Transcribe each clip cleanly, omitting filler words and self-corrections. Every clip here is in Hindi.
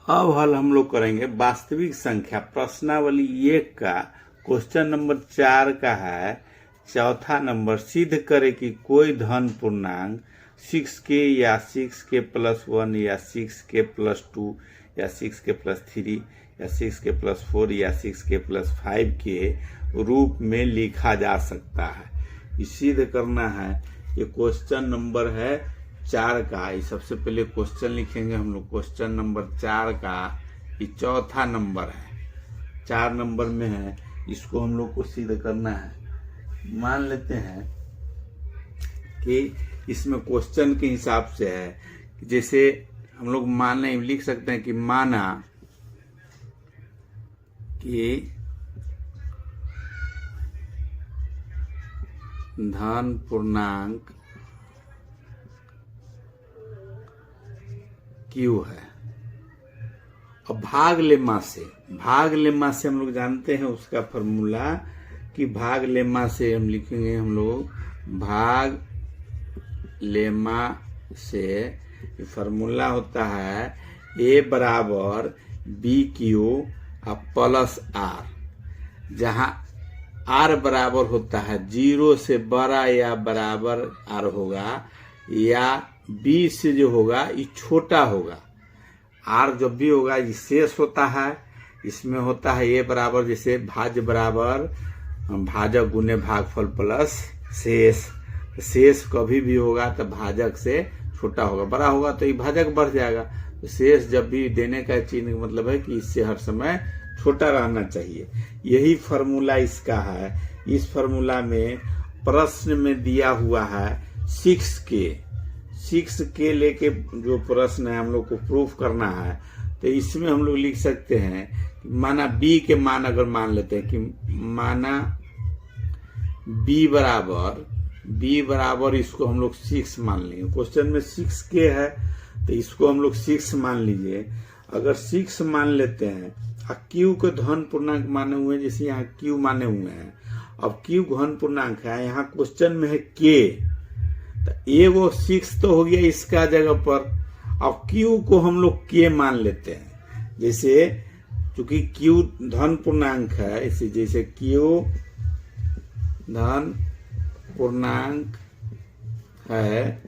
अब हल हम लोग करेंगे वास्तविक संख्या प्रश्नावली 1 का क्वेश्चन नंबर 4 का है। चौथा नंबर, सिद्ध करे कि कोई धन पूर्णांक 6k या 6k + 1 या 6k + 2 या 6k + 3 या 6k + 4 या 6k + 5 के रूप में लिखा जा सकता है। ये सिद्ध करना है। ये क्वेश्चन नंबर है 4 का। ये सबसे पहले क्वेश्चन लिखेंगे हम लोग। क्वेश्चन नंबर 4 का ये चौथा नंबर है, 4 नंबर में है। इसको हम लोग को सिद्ध करना है। मान लेते हैं कि इसमें क्वेश्चन के हिसाब से है, जैसे हम लोग माने लिख सकते हैं कि माना कि धन पूर्णांक क्यू है। अब भाग लेमा से हम लोग जानते हैं उसका फॉर्मूला कि भाग लेमा से हम लिखेंगे हम लोग भाग लेमा से फॉर्मूला होता है A बराबर BQ प्लस R, जहां R बराबर होता है 0 से बड़ा या बराबर R होगा, या B से जो होगा ये छोटा होगा। R जब भी होगा ये शेष होता है। इसमें होता है A बराबर, जैसे भाज्य बराबर भाजक गुने भागफल प्लस शेष। शेष कभी भी होगा तो भाजक से छोटा होगा, बड़ा होगा तो ये भाजक बढ़ जाएगा। तो शेष जब भी देने का चिन्ह मतलब है कि इससे हर समय छोटा रहना चाहिए। यही फॉर्मूला इसका है। इस फॉर्मूला में प्रश्न में दिया हुआ है 6k लेके जो प्रश्न है हम लोग को प्रूफ करना है। तो इसमें हम लोग लिख सकते हैं, माना B के मान अगर मान लेते हैं कि माना B बराबर इसको हम लोग 6 मान लेंगे। क्वेश्चन में 6k है तो इसको हम लोग 6 मान लीजिए। अगर 6 मान लेते हैं, Q के धन पूर्णांक माने हुए हैं, जैसे यहाँ Q माने हुए हैं। अब Q घन पूर्णांक है, यहाँ क्वेश्चन में है K, तो एगो 6 तो हो गया इसका जगह पर। अब Q को हम लोग K मान लेते हैं। जैसे चूंकि Q धन पूर्णांक है, इसे जैसे Q धन पूर्णांक है,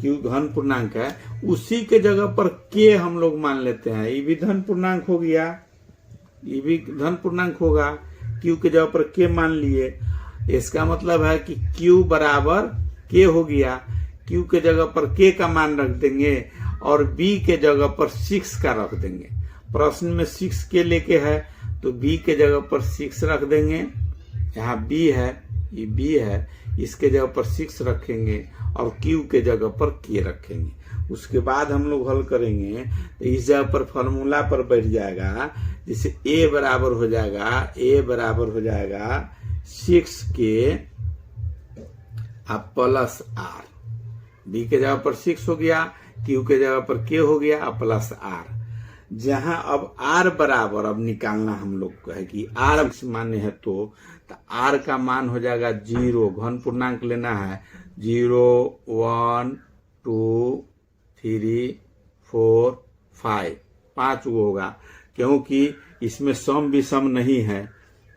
Q घन पूर्णांक है, उसी के जगह पर K हम लोग मान लेते हैं। ये भी धन पूर्णांक हो गया, ये भी धन पूर्णांक होगा। Q के जगह पर K मान लिए। इसका मतलब है कि Q बराबर K हो गया। Q के जगह पर K का मान रख देंगे और B के जगह पर 6 का रख देंगे। प्रश्न में 6k लेके है तो B के जगह पर 6 रख देंगे। यहाँ B है, ये B है, इसके जगह पर 6 रखेंगे और Q के जगह पर K रखेंगे। उसके बाद हम लोग हल करेंगे तो इस जगह पर फॉर्मूला पर बैठ जाएगा। जैसे A बराबर हो जाएगा 6k प्लस R। B के जगह पर 6 हो गया, Q के जगह पर K हो गया प्लस R। जहां अब R बराबर अब निकालना हम लोग को है कि R मान्य है तो R का मान हो जाएगा 0। घन पूर्णांक लेना है 0 1 2 3 4 5, 5 वो होगा, क्योंकि इसमें सम विषम नहीं है।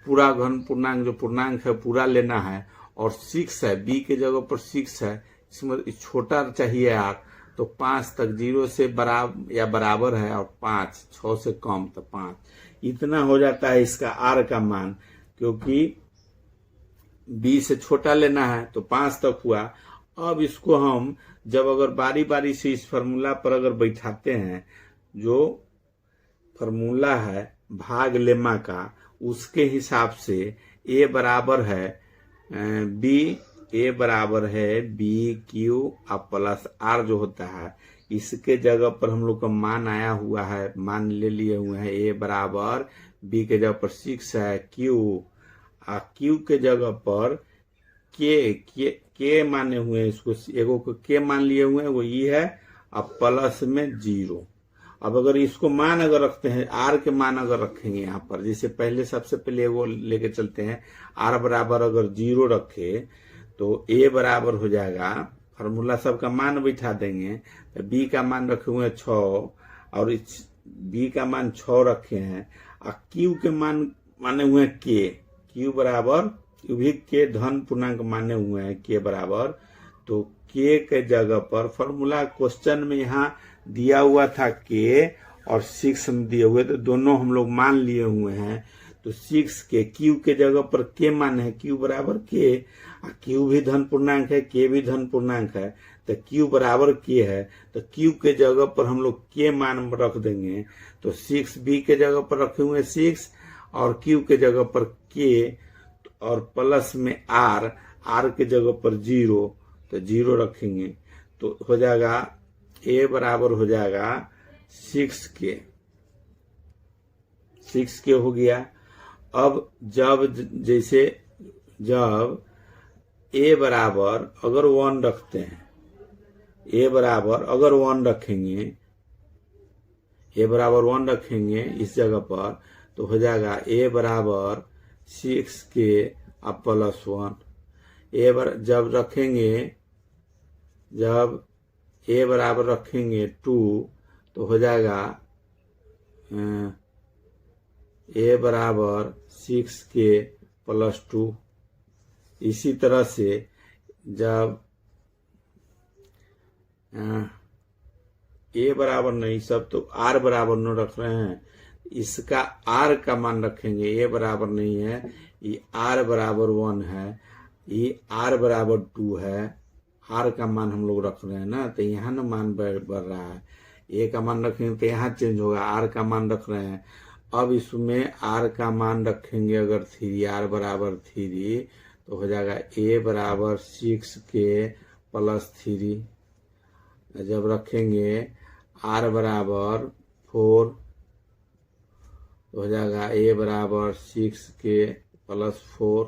पूरा घन पूर्णांक जो पूर्णांक है पूरा लेना है। और 6 है, B के जगह पर 6 है, इसमें छोटा चाहिए R, तो 5 तक 0 से बराबर या बराबर है और 5 6 से कम तो 5, इतना हो जाता है इसका R का मान। क्योंकि B से छोटा लेना है तो 5 तक हुआ। अब इसको हम जब अगर बारी बारी से इस फॉर्मूला पर अगर बैठाते हैं, जो फॉर्मूला है भाग लेमा का, उसके हिसाब से A बराबर है BQ प्लस R जो होता है, इसके जगह पर हम लोग का मान आया हुआ है, मान ले लिए हुए हैं। A बराबर B के जगह पर 6 है, Q के जगह पर K माने हुए हैं। इसको एगो को K मान लिए हुए हैं, वो ये है, अब प्लस में 0। अब अगर इसको मान अगर रखते हैं, R के मान अगर रखेंगे यहाँ पर, जैसे पहले सबसे पहले वो लेके चलते हैं, R बराबर अगर 0 रखे तो A बराबर हो जाएगा, फॉर्मूला सबका मान बैठा देंगे तो B का मान रखे हुए 6 और बी का मान 6 रखे हैं और क्यू के मान माने हुए हैं के, क्यू बराबर क्यू भी के धन पूर्णांक माने हुए हैं के बराबर, तो के के जगह पर फॉर्मूला क्वेश्चन में यहाँ दिया हुआ था के और 6 में दिए हुए, तो दोनों हम लोग मान लिए हुए हैं। तो 6 के क्यू के जगह पर के मान है, क्यू बराबर के, क्यू भी धन पूर्णांक है, के भी धन पूर्णांक है, तो क्यू बराबर के है, तो क्यू के जगह पर हम लोग के मान रख देंगे। तो 6 बी के जगह पर रखे हुए 6 और क्यू के जगह पर के और प्लस में आर, आर के जगह पर 0, तो 0 रखेंगे तो हो जाएगा ए बराबर हो जाएगा 6 के, 6 के हो गया। अब जब जैसे जब ए बराबर अगर 1 रखते हैं, ए बराबर अगर 1 रखेंगे, ए बराबर 1 रखेंगे इस जगह पर, तो हो जाएगा ए बराबर 6 के अब प्लस 1। जब रखेंगे, जब ए बराबर रखेंगे 2, तो हो जाएगा ए बराबर 6 के प्लस 2। इसी तरह से जब ए बराबर नहीं, सब तो आर बराबर न रख रहे हैं, इसका आर का मान रखेंगे, ए बराबर नहीं है, ये आर बराबर 1 है, ये आर बराबर 2 है, आर का मान हम लोग रख रहे हैं ना, तो यहाँ ना मान बढ़ रहा है, ए का मान रखेंगे तो यहाँ चेंज होगा, आर का मान रख रहे हैं। अब इसमें आर का मान रखेंगे अगर 3, आर बराबर 3, तो हो जाएगा ए बराबर 6 के प्लस 3। जब रखेंगे आर बराबर 4, तो हो जाएगा ए बराबर 6 के प्लस 4।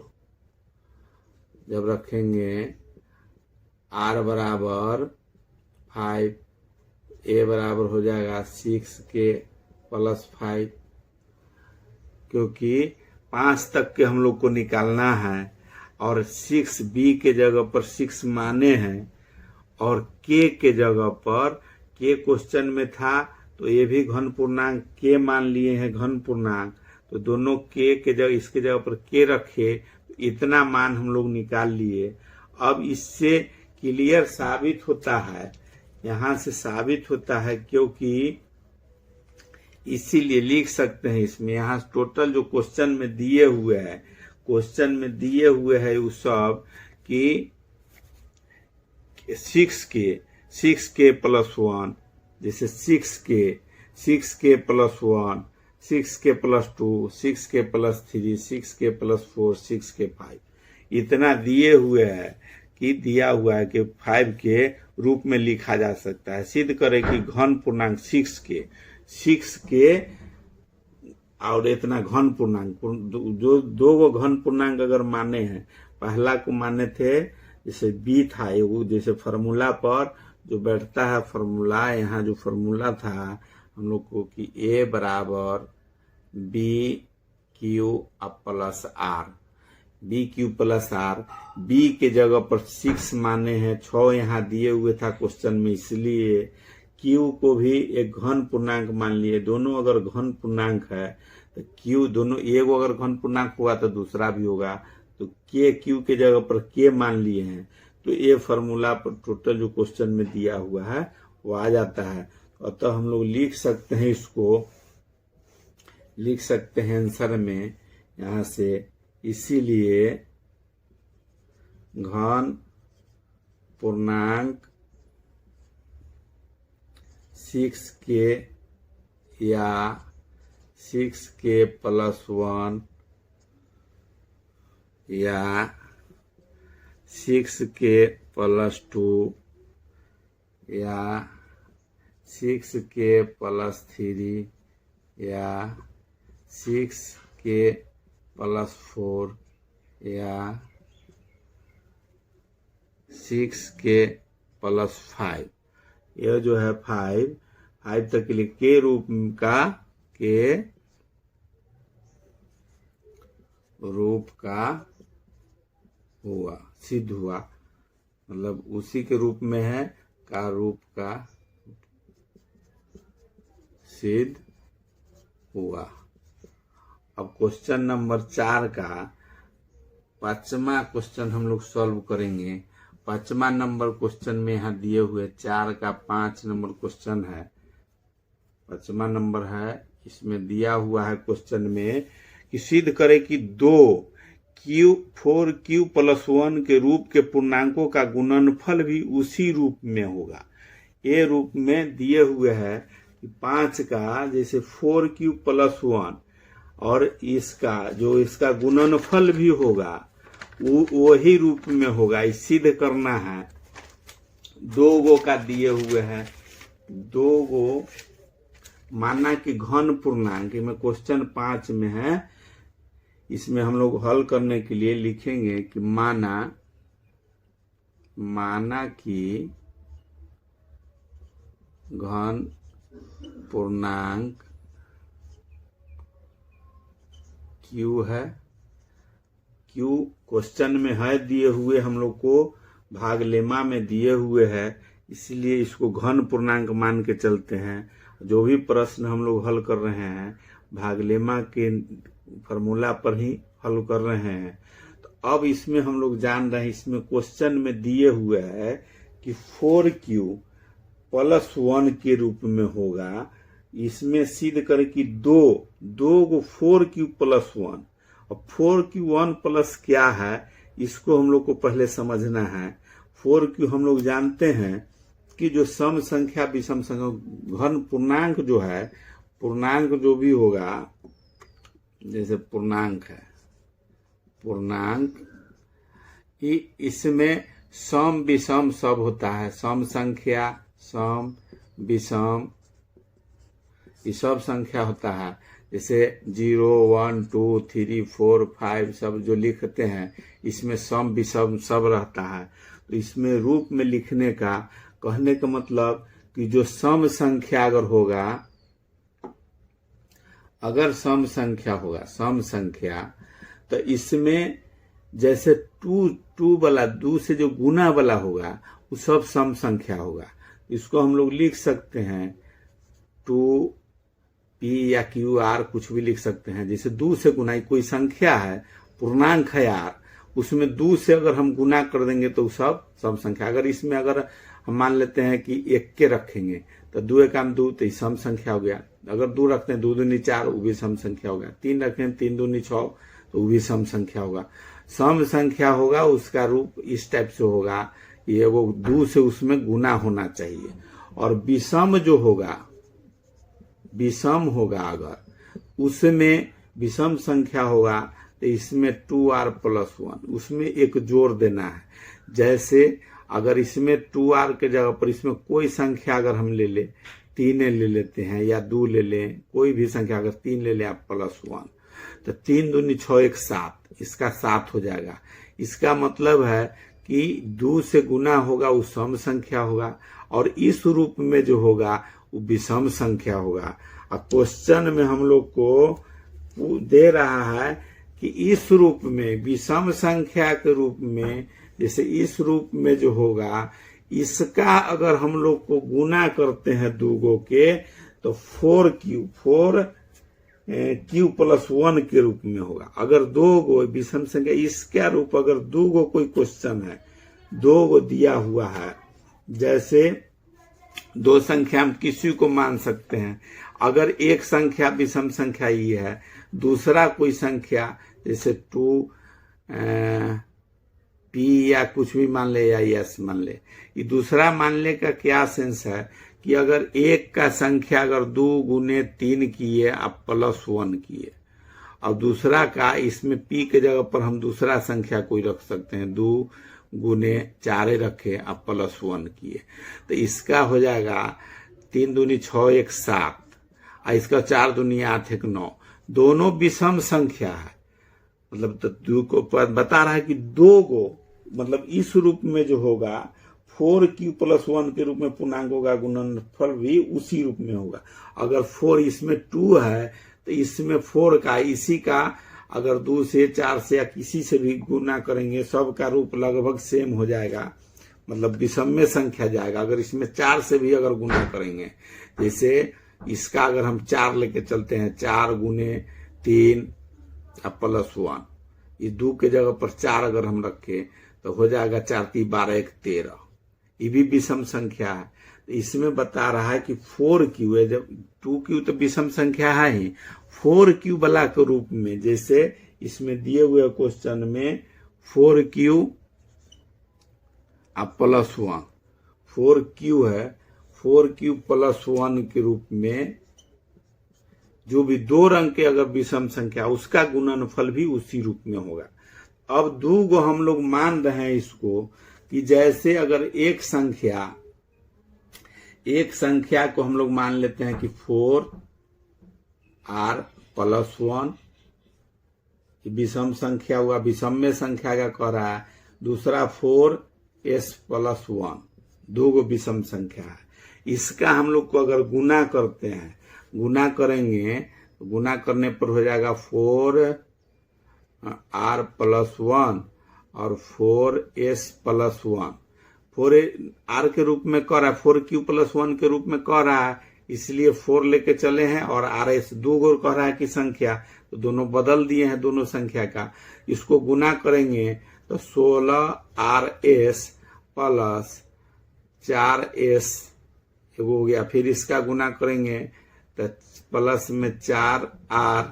जब रखेंगे आर बराबर 5, ए बराबर हो जाएगा 6 के प्लस 5, क्योंकि 5 तक के हम लोग को निकालना है और 6 बी के जगह पर 6 माने हैं और के जगह पर के क्वेश्चन में था, तो ये भी घन पूर्णांक के मान लिए हैं घन पूर्णांक, तो दोनों के जगह इसके जगह पर के रखे, तो इतना मान हम लोग निकाल लिए। अब इससे क्लियर साबित होता है, यहाँ से साबित होता है, क्योंकि इसीलिए लिख सकते हैं इसमें, यहाँ टोटल जो क्वेश्चन में दिए हुए है, क्वेश्चन में दिए हुए है वो सब कि 6 के प्लस 1, जैसे 6 के प्लस 1, 6 के प्लस 2, 6 के प्लस 3, 6 के प्लस 4, 6 के 5, इतना दिए हुए है कि दिया हुआ है कि 5 के रूप में लिखा जा सकता है। सिद्ध करें कि घन पूर्णांक 6 के और इतना घन पूर्णांक, जो 2 घन पूर्णांक अगर माने हैं, पहला को माने थे जैसे बी था, वो जैसे फॉर्मूला पर जो बैठता है फॉर्मूला, यहाँ जो फॉर्मूला था हम लोग को कि ए बराबर b q plus r, b q plus r, b के जगह पर 6 माने हैं, 6 यहाँ दिए हुए था क्वेश्चन में, इसलिए क्यू को भी एक घन पूर्णांक मान लिए। दोनों अगर घन पूर्णांक है तो क्यू दोनों, एक अगर घन पूर्णांक हुआ तो दूसरा भी होगा, तो के क्यू के जगह पर के मान लिए हैं, तो ये फॉर्मूला पर टोटल जो क्वेश्चन में दिया हुआ है वो आ जाता है। अतः हम लोग लिख सकते हैं, इसको लिख सकते हैं आंसर में यहाँ से, इसीलिए घन पूर्णांक 6 के या 6 के प्लस 1 या 6 के प्लस 2 या 6 के प्लस 3 या 6 के प्लस 4 या 6 के प्लस 5, यह जो है 5 तक के लिए के रूप का हुआ, सिद्ध हुआ, मतलब उसी के रूप में है का रूप का सिद्ध हुआ। अब क्वेश्चन नंबर 4 का 5वां क्वेश्चन हम लोग सॉल्व करेंगे। 5वां नंबर क्वेश्चन में यहाँ दिए हुए 4 का 5 नंबर क्वेश्चन है, 5वां नंबर है। इसमें दिया हुआ है क्वेश्चन में कि सिद्ध करे कि 4q + 1 के रूप के पूर्णांकों का गुणनफल भी उसी रूप में होगा। ये रूप में दिए हुए है कि 5 का जैसे 4q + 1 और इसका गुणनफल भी होगा वही रूप में होगा। इस सिद्ध करना है। 2 गो का दिए हुए हैं, 2 गो माना कि घन पूर्णांक में क्वेश्चन 5 में है। इसमें हम लोग हल करने के लिए लिखेंगे कि माना कि घन पूर्णांक Q है। Q क्वेश्चन में है दिए हुए, हम लोग को भाग लेमा में दिए हुए है, इसलिए इसको घन पूर्णांक मान के चलते हैं। जो भी प्रश्न हम लोग हल कर रहे हैं भाग लेमा के फॉर्मूला पर ही हल कर रहे हैं। तो अब इसमें हम लोग जान रहे हैं, इसमें क्वेश्चन में दिए हुए है कि 4q + 1 के रूप में होगा। इसमें सिद्ध करे कि 2 गो 4q + 1। अब 4q1 प्लस क्या है इसको हम लोग को पहले समझना है। 4q हम लोग जानते हैं कि जो सम संख्या विषम संख्या घन पूर्णांक जो है, पूर्णांक जो भी होगा, जैसे पूर्णांक है, पूर्णांक इसमें सम विषम सब होता है। सम संख्या, सम विषम, ये सब संख्या होता है। जैसे 0 1 2 3 4 5 सब जो लिखते हैं इसमें सम विषम सब रहता है। तो इसमें रूप में लिखने का कहने का मतलब कि जो सम संख्या अगर होगा, अगर सम संख्या होगा, सम संख्या, तो इसमें जैसे 2 वाला 2 से जो गुना वाला होगा वो सब सम संख्या होगा। इसको हम लोग लिख सकते हैं 2p या qr कुछ भी लिख सकते हैं। जैसे 2 से गुना कोई संख्या है, पूर्णांक है यार, उसमें 2 से अगर हम गुना कर देंगे तो सब सम संख्या। अगर इसमें अगर हम मान लेते हैं कि 1 के रखेंगे तो 2 एकम 2 तो सम संख्या हो गया। अगर 2 रखते हैं 2 दूनी 4 वो भी सम संख्या हो गया। 3 रखें 3 दूनी 6 तो वो भी सम संख्या होगा। सम संख्या होगा उसका रूप इस टाइप से होगा, ये वो 2 से उसमें गुना होना चाहिए। और विषम जो होगा, विषम होगा अगर उसमें विषम संख्या होगा तो इसमें 2r + 1 उसमें एक जोड़ देना है। जैसे अगर इसमें 2r के जगह पर इसमें कोई संख्या अगर हम ले ले, 3 ले लेते हैं या 2 ले लें, कोई भी संख्या अगर 3 ले लें आप +1 तो 3 दूनी 6 1 7, इसका 7 हो जाएगा। इसका मतलब है कि 2 से गुना होगा वो सम संख्या होगा और इस रूप में जो होगा वो विषम संख्या होगा। और क्वेश्चन में हम लोग को दे रहा है कि इस रूप में विषम संख्या के रूप में, जैसे इस रूप में जो होगा इसका अगर हम लोग को गुना करते हैं 2 गो के तो 4q + 1 के रूप में होगा। अगर 2 गो विषम संख्या इसका रूप अगर 2 गो कोई क्वेश्चन है, 2 गो दिया हुआ है, जैसे 2 संख्या हम किसी को मान सकते हैं। अगर एक संख्या विषम संख्या ये है, दूसरा कोई संख्या जैसे 2 p या कुछ भी मान ले या s मान ले, ये दूसरा मानने का क्या सेंस है कि अगर एक का संख्या अगर 2 गुने 3 किए आप +1 किए, और दूसरा का इसमें p के जगह पर हम दूसरा संख्या कोई रख सकते हैं, 2 गुने 4 रखे आप +1 किए, तो इसका हो जाएगा 3 दूनी 6 1 7 और इसका 4 दूनी 8 1 9। दोनों विषम संख्या है, मतलब तो 2 को बता रहा है कि 2 गो मतलब इस रूप में जो होगा 4q + 1 के रूप में पूर्णांक होगा, गुणनफल भी उसी रूप में होगा। अगर 4 इसमें 2 है तो इसमें 4 का इसी का अगर 2 से 4 से या किसी से भी गुना करेंगे सबका रूप लगभग सेम हो जाएगा, मतलब विषम संख्या जाएगा। अगर इसमें 4 से भी अगर गुना करेंगे, जैसे इसका अगर हम 4 लेके चलते हैं, 4 गुने 3 प्लस 1, इस 2 के जगह पर 4 अगर हम रखें तो हो जाएगा 4 3 12 1 13। ये भी विषम संख्या है। तो इसमें बता रहा है कि 4q है, जब 2q तो विषम संख्या है ही, 4q वाला के रूप में, जैसे इसमें दिए हुए क्वेश्चन में 4q प्लस 1, 4q है, 4q प्लस 1 के रूप में जो भी 2 अंक के अगर विषम संख्या, उसका गुणनफल भी उसी रूप में होगा। अब 2 को हम लोग मान रहे हैं इसको कि जैसे अगर एक संख्या को हम लोग मान लेते हैं कि 4r प्लस 1, विषम संख्या हुआ, विषम्य संख्या का कह रहा है। दूसरा 4s प्लस 1, 2 को विषम संख्या है। इसका हम लोग को अगर गुना करते हैं, गुना करेंगे तो गुना करने पर हो जाएगा 4r प्लस 1 और 4s प्लस 1। 4r के रूप में कह रहा है, 4q प्लस 1 के रूप में कह रहा है, इसलिए 4 लेके चले हैं, और rs 2 को कह रहा है कि संख्या, तो दोनों बदल दिए हैं दोनों संख्या का। इसको गुना करेंगे तो 16rs प्लस 4s हो गया। फिर इसका गुना करेंगे तो प्लस में 4r,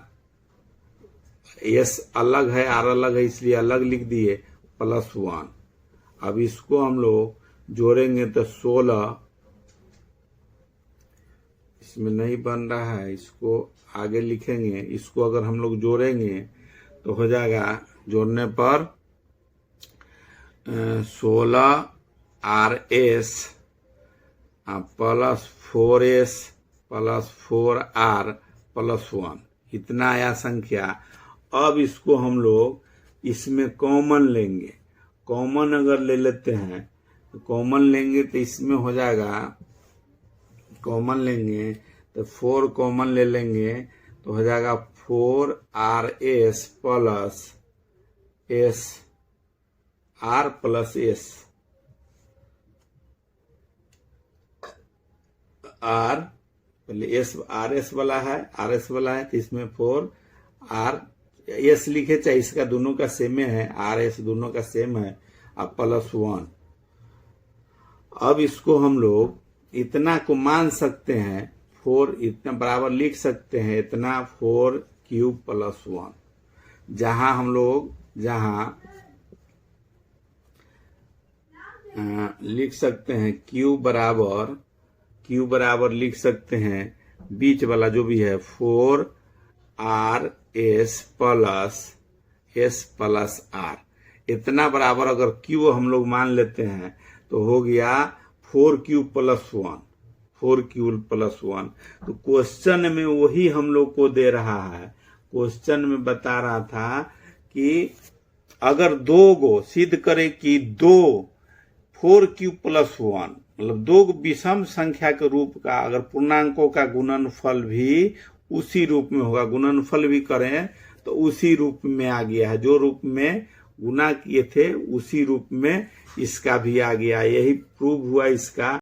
s अलग है, r अलग है, इसलिए अलग लिख दिए, प्लस 1। अब इसको हम लोग जोड़ेंगे तो 16, इसमें नहीं बन रहा है, इसको आगे लिखेंगे। इसको अगर हम लोग जोड़ेंगे तो हो जाएगा, जोड़ने पर 16rs plus 4s plus 4r plus 1, इतना आया संख्या। अब इसको हम लोग इसमें कॉमन लेंगे। कॉमन अगर ले लेते हैं तो कॉमन लेंगे तो इसमें हो जाएगा, कॉमन लेंगे तो 4 कॉमन ले लेंगे तो हो जाएगा 4rs plus s, r plus s, r पहले s rs वाला है, rs वाला है, तो इसमें 4r s लिखे, चाहे इसका दोनों का सेम है, rs दोनों का सेम है, अब प्लस 1। अब इसको हम लोग इतना को मान सकते हैं, 4 इतना बराबर लिख सकते हैं, इतना 4q प्लस 1, जहां हम लोग लिख सकते हैं q बराबर लिख सकते हैं, बीच वाला जो भी है 4rs plus s plus r, इतना बराबर अगर q हम लोग मान लेते हैं तो हो गया 4q प्लस 1, 4q प्लस 1। तो क्वेश्चन में वही हम लोग को दे रहा है। क्वेश्चन में बता रहा था कि अगर 2 को सिद्ध करे कि 2 4q प्लस 1, मतलब 2 विषम संख्या के रूप का अगर पूर्णांकों का गुणनफल भी उसी रूप में होगा, गुणनफल भी करें तो उसी रूप में आ गया है, जो रूप में गुना किए थे उसी रूप में इसका भी आ गया। यही प्रूव हुआ इसका।